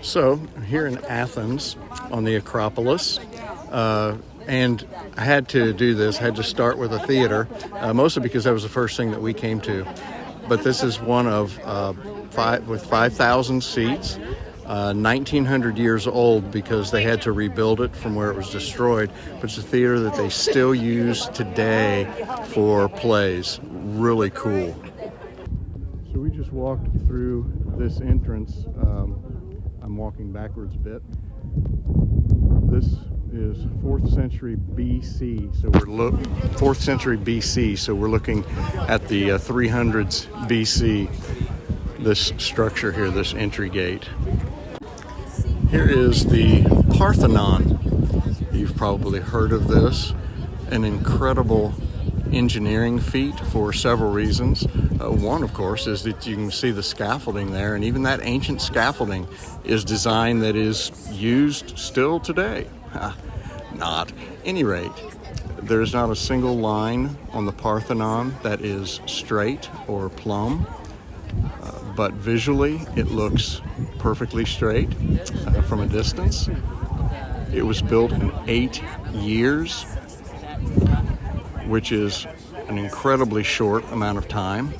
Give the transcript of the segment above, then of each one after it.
So here in Athens on the Acropolis, and I had to do this, I had to start with a theater, mostly because that was the first thing that we came to. But this is one of 5,000 seats, 1,900 years old because they had to rebuild it from where it was destroyed. But it's a theater that they still use today for plays. Really cool. So we just walked through this entrance. I'm walking backwards a bit. This is 4th century BC, so we're 4th century BC, so we're looking at the 300s BC. This structure here, this entry gate. Here is the Parthenon. You've probably heard of this. An incredible engineering feat for several reasons. One, of course, is that you can see the scaffolding there, and even that ancient scaffolding is design that is used still today. Not. Any rate, there's not a single line on the Parthenon that is straight or plumb, but visually it looks perfectly straight from a distance. It was built in 8 years, which is an incredibly short amount of time.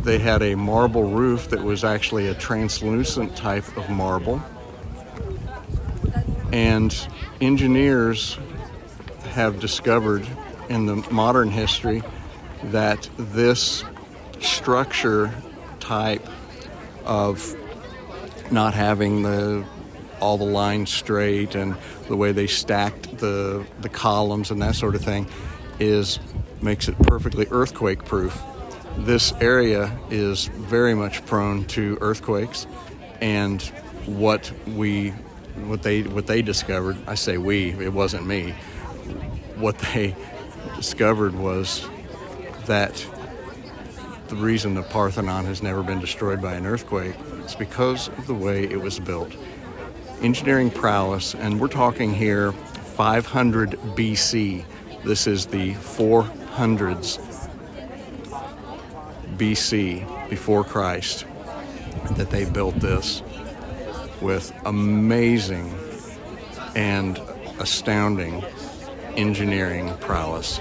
They had a marble roof that was actually a translucent type of marble. And engineers have discovered in the modern history that this structure type of not having all the lines straight and the way they stacked the columns and that sort of thing makes it perfectly earthquake proof. This area is very much prone to earthquakes, and what they discovered, I say we, it wasn't me, what they discovered was that the reason the Parthenon has never been destroyed by an earthquake is because of the way it was built. Engineering prowess, and we're talking here 500 BC. This is the 400s BC, before Christ, that they built this with amazing and astounding engineering prowess.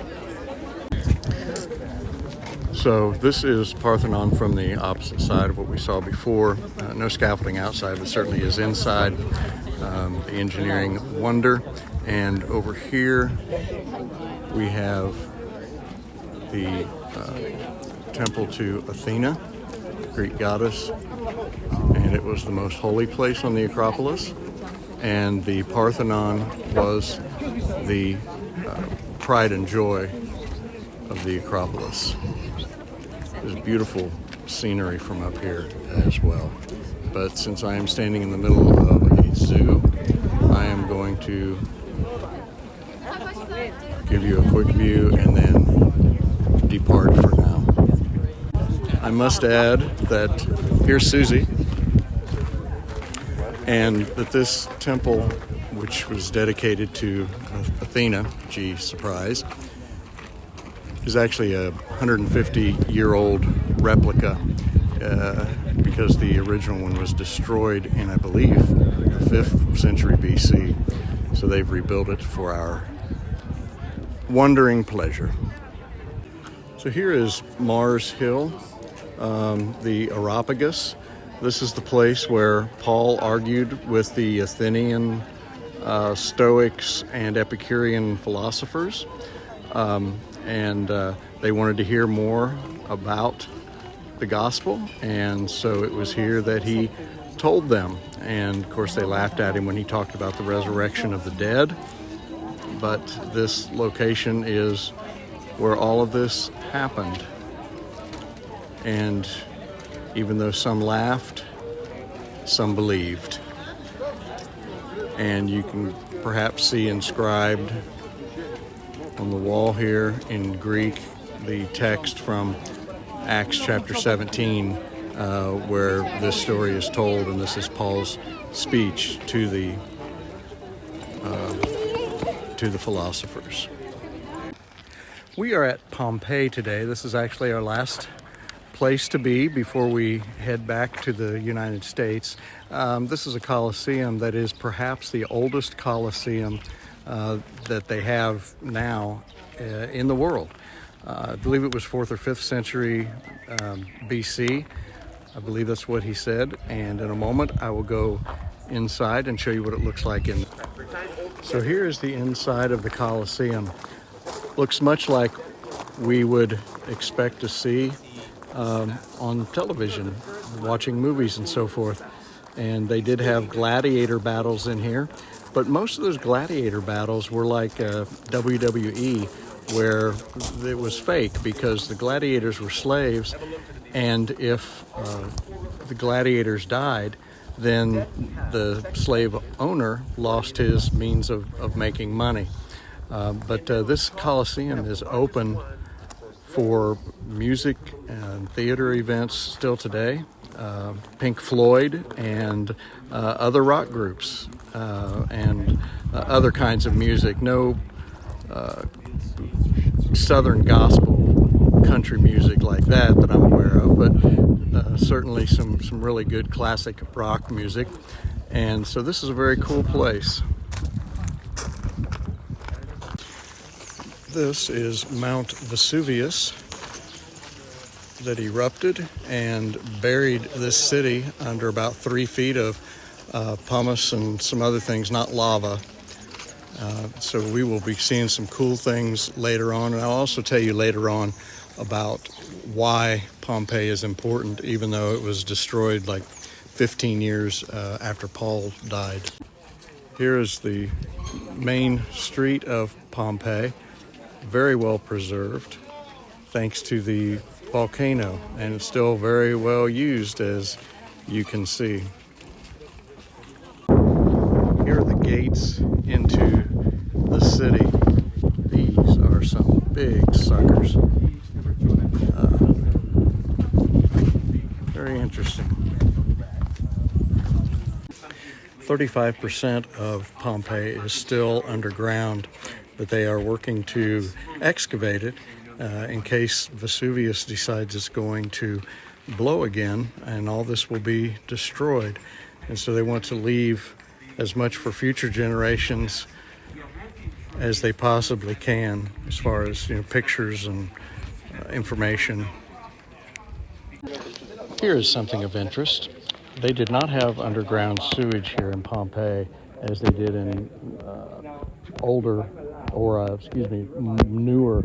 So this is Parthenon from the opposite side of what we saw before. No scaffolding outside, but certainly is inside. The engineering wonder. And over here we have the temple to Athena, Greek goddess. And it was the most holy place on the Acropolis. And the Parthenon was the pride and joy of the Acropolis. There's beautiful scenery from up here as well. But since I am standing in the middle of a zoo, I am going to give you a quick view and then depart for now. I must add that here's Susie, and that this temple, which was dedicated to Athena, gee, surprise, is actually a 150-year-old replica because the original one was destroyed in, I believe, the 5th century BC. So they've rebuilt it for our wondering pleasure. So here is Mars Hill, the Areopagus. This is the place where Paul argued with the Athenian Stoics and Epicurean philosophers. And they wanted to hear more about the gospel, and so it was here that he told them. And of course they laughed at him when he talked about the resurrection of the dead, but this location is where all of this happened. And even though some laughed, some believed. And you can perhaps see inscribed on the wall here in Greek the text from Acts chapter 17, where this story is told, and this is Paul's speech to the philosophers. We are at Pompeii today. This is actually our last place to be before we head back to the United States. This is a Colosseum that is perhaps the oldest Colosseum that they have now in the world. I believe it was 4th or 5th century BC. I believe that's what he said. And in a moment, I will go inside and show you what it looks like in. So here is the inside of the Colosseum. Looks much like we would expect to see on television, watching movies and so forth. And they did have gladiator battles in here, but most of those gladiator battles were like WWE, where it was fake because the gladiators were slaves, and if the gladiators died, then the slave owner lost his means of making money. But this Colosseum is open for music and theater events still today. Pink Floyd and other rock groups and other kinds of music. No Southern gospel country music like that I'm aware of, but certainly some really good classic rock music. And so this is a very cool place. This is Mount Vesuvius that erupted and buried this city under about 3 feet of pumice and some other things, not lava. So we will be seeing some cool things later on, and I'll also tell you later on about why Pompeii is important, even though it was destroyed like 15 years after Paul died. Here is the main street of Pompeii, very well preserved thanks to the volcano, and it's still very well used, as you can see. Here are the gates into the city. These are some big suckers. Very interesting. 35% of Pompeii is still underground, but they are working to excavate it in case Vesuvius decides it's going to blow again, and all this will be destroyed. And so they want to leave as much for future generations as they possibly can, as far as pictures and information. Here is something of interest. They did not have underground sewage here in Pompeii as they did in newer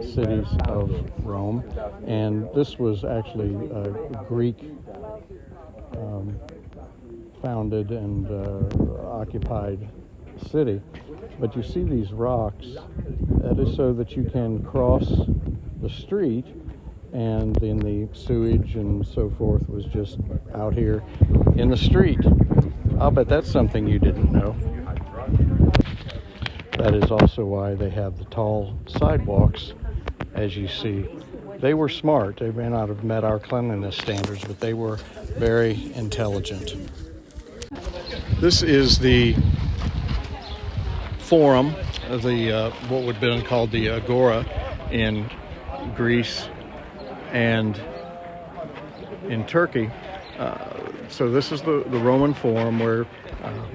cities of Rome. And this was actually a Greek founded and occupied city. But you see these rocks, that is so that you can cross the street, and then the sewage and so forth was just out here in the street. I'll bet that's something you didn't know. That is also why they have the tall sidewalks, as you see. They were smart. They may not have met our cleanliness standards, but they were very intelligent. This is the forum, what would have been called the Agora in Greece and in Turkey. So this is the Roman Forum, where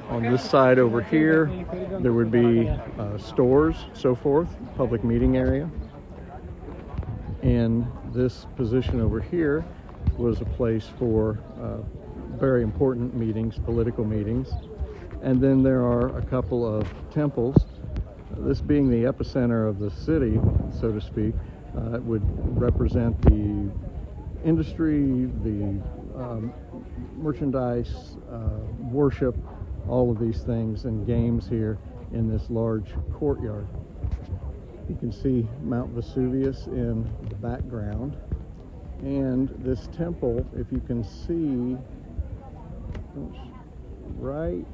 on this side over here there would be stores, so forth, public meeting area. And this position over here was a place for very important meetings, political meetings. And then there are a couple of temples. This being the epicenter of the city, so to speak, it would represent the industry, the merchandise, worship, all of these things, and games here in this large courtyard. You can see Mount Vesuvius in the background, and this temple, if you can see, right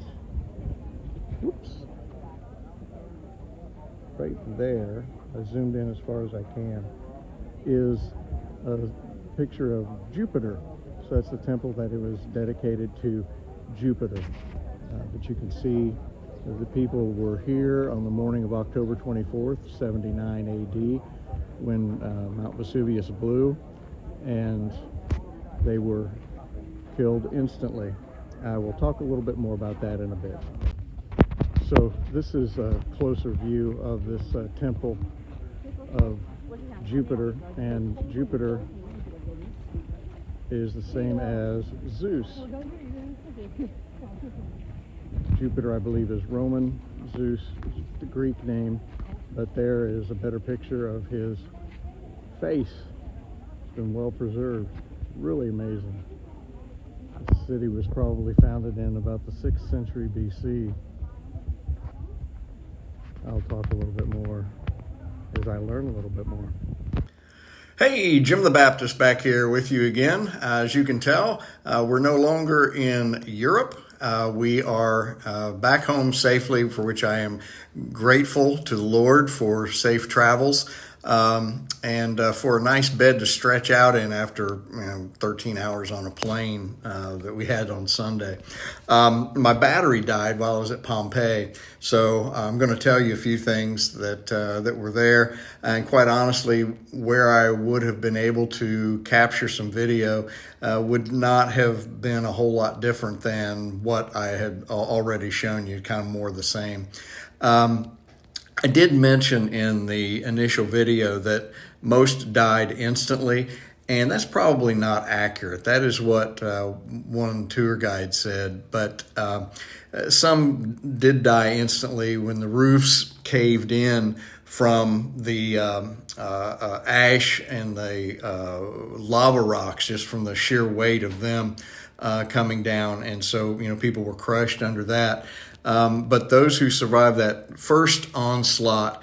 there, I zoomed in as far as I can, is a picture of Jupiter. So that's the temple that it was dedicated to Jupiter. But you can see the people were here on the morning of October 24th, 79 AD, when Mount Vesuvius blew. and they were killed instantly. We'll talk a little bit more about that in a bit. So this is a closer view of this temple of Jupiter, and Jupiter is the same as Zeus. Jupiter, I believe, is Roman. Zeus is the Greek name, but there is a better picture of his face. It's been well preserved. Really amazing. The city was probably founded in about the 6th century BC. I'll talk a little bit more as I learn a little bit more. Hey, Jim the Baptist back here with you again. As you can tell, we're no longer in Europe. We are back home safely, for which I am grateful to the Lord for safe travels. And for a nice bed to stretch out in after 13 hours on a plane that we had on Sunday. My battery died while I was at Pompeii, so I'm going to tell you a few things that were there, and quite honestly, where I would have been able to capture some video would not have been a whole lot different than what I had already shown you, kind of more the same. I did mention in the initial video that most died instantly, and that's probably not accurate. That is what one tour guide said, but some did die instantly when the roofs caved in from the ash and the lava rocks, just from the sheer weight of them coming down, and so people were crushed under that. But those who survived that first onslaught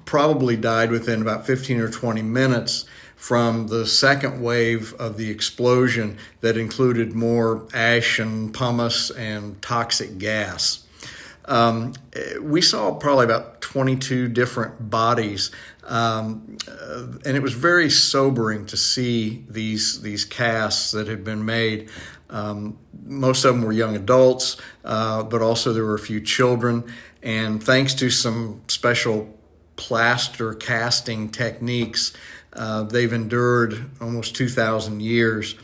probably died within about 15 or 20 minutes from the second wave of the explosion that included more ash and pumice and toxic gas. We saw probably about 22 different bodies, and it was very sobering to see these casts that had been made. Most of them were young adults, but also there were a few children, and thanks to some special plaster casting techniques, they've endured almost 2,000 years.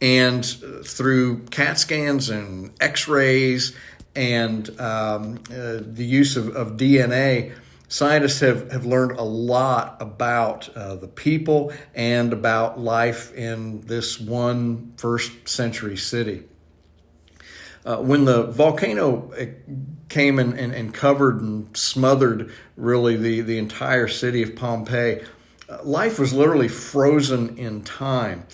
And through CAT scans and x-rays and the use of DNA, scientists have learned a lot about the people and about life in this one first century city. When the volcano came and covered and smothered really the entire city of Pompeii, life was literally frozen in time.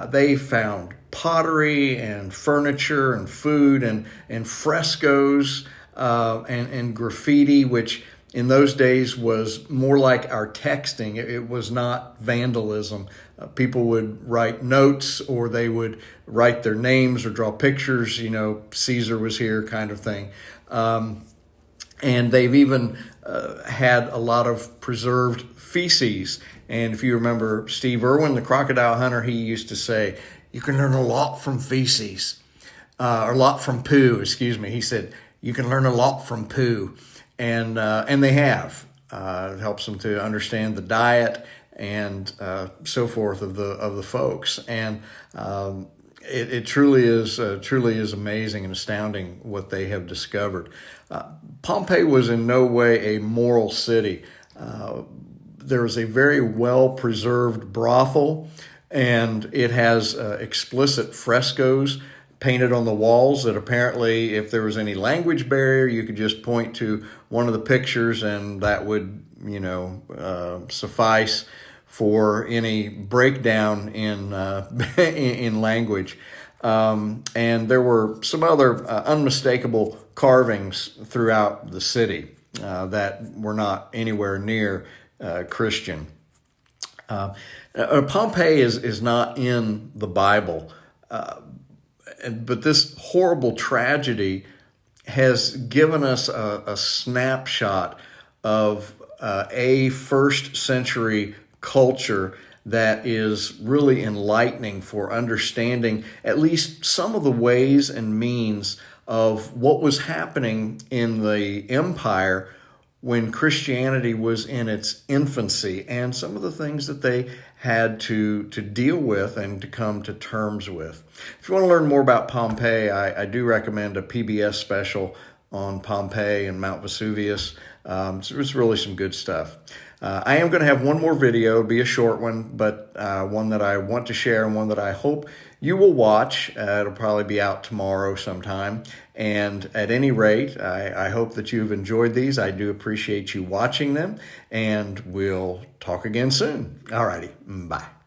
They found pottery and furniture and food and frescoes and graffiti, which in those days was more like our texting. It was not vandalism. People would write notes, or they would write their names or draw pictures, Caesar was here kind of thing. And they've even had a lot of preserved feces. And if you remember Steve Irwin, the crocodile hunter, he used to say, you can learn a lot from feces, or a lot from poo, excuse me. He said, you can learn a lot from poo. And they have. It helps them to understand the diet and so forth of the folks. And it truly is amazing and astounding what they have discovered. Pompeii was in no way a moral city. There is a very well preserved brothel, and it has explicit frescoes painted on the walls that apparently, if there was any language barrier, you could just point to one of the pictures and that would, suffice for any breakdown in in language. And there were some other unmistakable carvings throughout the city that were not anywhere near Christian. Pompeii is not in the Bible. But this horrible tragedy has given us a snapshot of a first century culture that is really enlightening for understanding at least some of the ways and means of what was happening in the empire when Christianity was in its infancy, and some of the things that they had to deal with and to come to terms with. If you want to learn more about Pompeii, I do recommend a PBS special on Pompeii and Mount Vesuvius. It's really some good stuff. I am going to have one more video. It'll be a short one, but one that I want to share and one that I hope you will watch. It'll probably be out tomorrow sometime. And at any rate, I hope that you've enjoyed these. I do appreciate you watching them, and we'll talk again soon. All righty. Bye.